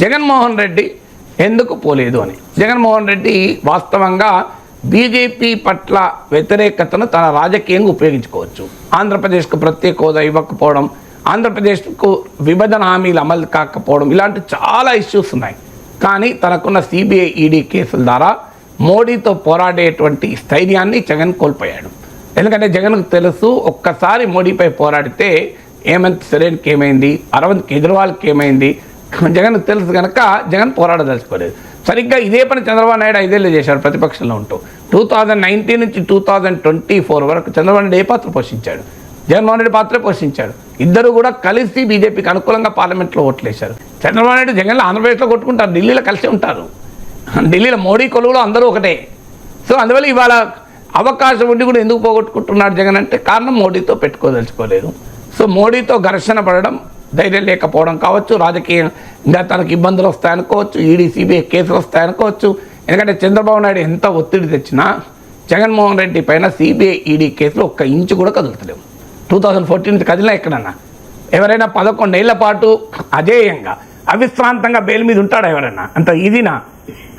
జగన్మోహన్ రెడ్డి ఎందుకు పోలేదు అని. జగన్మోహన్ రెడ్డి వాస్తవంగా బీజేపీ పట్ల వ్యతిరేకతను తన రాజకీయంగా ఉపయోగించుకోవచ్చు. ఆంధ్రప్రదేశ్కు ప్రత్యేక హోదా ఇవ్వకపోవడం, ఆంధ్రప్రదేశ్కు విభజన హామీలు అమలు కాకపోవడం, ఇలాంటి చాలా ఇష్యూస్ ఉన్నాయి. కానీ తనకున్న సిబిఐ ఈడీ కేసుల ద్వారా మోడీతో పోరాడేటువంటి స్థైర్యాన్ని జగన్ కోల్పోయాడు. ఎందుకంటే జగన్కు తెలుసు, ఒక్కసారి మోడీపై పోరాడితే హేమంత్ సోరెన్కి ఏమైంది, అరవింద్ కేజ్రీవాల్కి ఏమైంది, జగన్ తెలుసు కనుక జగన్ పోరాడదలుచుకోలేదు. సరిగ్గా ఇదే పని చంద్రబాబు నాయుడు 5 ఏళ్ళు చేశాడు ప్రతిపక్షంలో ఉంటూ. 2019 నుంచి 2024 వరకు చంద్రబాబు నాయుడు ఏ పాత్ర పోషించాడు? జగన్మోహన్ రెడ్డి పాత్రే పోషించాడు. ఇద్దరు కూడా కలిసి బీజేపీకి అనుకూలంగా పార్లమెంట్లో ఓట్లేశారు. చంద్రబాబు నాయుడు జగన్లో ఆంధ్రప్రదేశ్లో కొట్టుకుంటారు, ఢిల్లీలో కలిసి ఉంటారు. ఢిల్లీలో మోడీ కొలువులో అందరూ ఒకటే. సో అందువల్ల ఇవాళ అవకాశం ఉండి కూడా ఎందుకు పోగొట్టుకుంటున్నాడు జగన్ అంటే కారణం మోడీతో పెట్టుకోదలుచుకోలేదు. సో మోడీతో ఘర్షణ పడడం, ధైర్యం లేకపోవడం కావచ్చు, రాజకీయంగా తనకు ఇబ్బందులు వస్తాయనుకోవచ్చు, ఈడీ సిబిఐ కేసులు వస్తాయనుకోవచ్చు. ఎందుకంటే చంద్రబాబు నాయుడు ఎంత ఒత్తిడి తెచ్చినా జగన్మోహన్ రెడ్డి పైన సిబిఐ ఈడీ కేసులు ఒక్క ఇంచు కూడా కదులుతలేవు. 2014 కదిలినా ఎక్కడన్నా ఎవరైనా 11 ఏళ్ల పాటు అజేయంగా అవిశ్రాంతంగా బెయిల్ మీద ఉంటాడా ఎవరైనా? అంత ఈజీనా?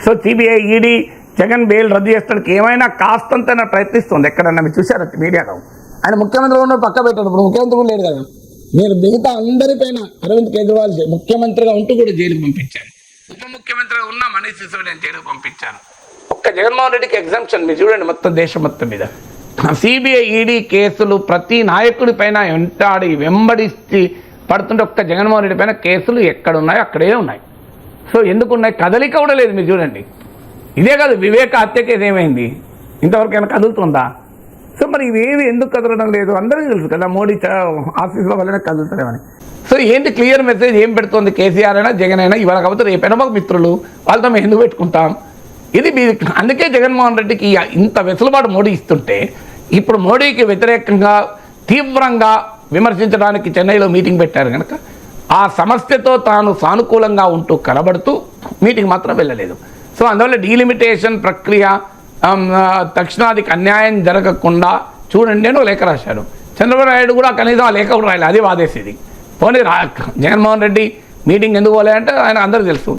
So CBI ED Jagan bail రద్దు చేస్తానికి ఏమైనా కాస్తంత ప్రయత్నిస్తుంది. ఎక్కడన్నా మీరు చూశారు మీడియాలో? ఆయన ముఖ్యమంత్రి ఉన్న పక్క పెట్టాడు. ఇప్పుడు ముఖ్యమంత్రి కూడా లేడు కదా. మీరు మిగతా అందరిపైన అరవింద్ కేజ్రీవాల్ ముఖ్యమంత్రిగా ఉంటూ కూడా జైలుకు పంపించారు. ఉప ముఖ్యమంత్రిగా ఉన్న మనీష్ సిసోడియాని జైలుకు పంపించారు. ఒక్క జగన్మోహన్ రెడ్డికి ఎగ్జామ్షన్ మీరు చూడండి మొత్తం దేశం మొత్తం మీద. సిబిఐ ఈడీ కేసులు ప్రతి నాయకుడి పైన వెంబడిస్తే పడుతుంటే ఒక్క జగన్మోహన్ రెడ్డి పైన కేసులు ఎక్కడ ఉన్నాయో అక్కడే ఉన్నాయి. సో ఎందుకున్నాయి? కదలిక కూడా లేదు. మీరు చూడండి, ఇదే కాదు వివేక హత్య కేసు ఏమైంది? ఇంతవరకు ఏమైనా కదులుతుందా? సో మరి ఇవేవి ఎందుకు కదలడం లేదు? అందరికీ తెలుసు కదా, మోడీ ఆఫీస్లో వల్లనే కదులుతారేమని. సో ఏంటి క్లియర్ మెసేజ్ ఏం పెడుతుంది కేసీఆర్ అయినా జగన్ అయినా? ఇవాళ కాకపోతే రేపైనా మాకు మిత్రులు, వాళ్ళతో మేము ఎందుకు పెట్టుకుంటాం? ఇది అందుకే జగన్మోహన్ రెడ్డికి ఇంత వెసులుబాటు మోడీ ఇస్తుంటే ఇప్పుడు మోడీకి వ్యతిరేకంగా తీవ్రంగా విమర్శించడానికి చెన్నైలో మీటింగ్ పెట్టారు కనుక ఆ సమస్యతో తాను సానుకూలంగా ఉంటూ కనబడుతూ మీటింగ్ మాత్రం వెళ్ళలేదు. సో అందువల్ల డీలిమిటేషన్ ప్రక్రియ దక్షిణాదికి అన్యాయం జరగకుండా చూడండి నేను లేఖ రాశాడు. చంద్రబాబు నాయుడు కూడా కనీసం ఆ లేఖ కూడా రాయాలి, అది వాదేసేది. పోనీ జగన్మోహన్ రెడ్డి మీటింగ్ ఎందుకు పోలే అంటే ఆయన అందరికీ తెలుసు.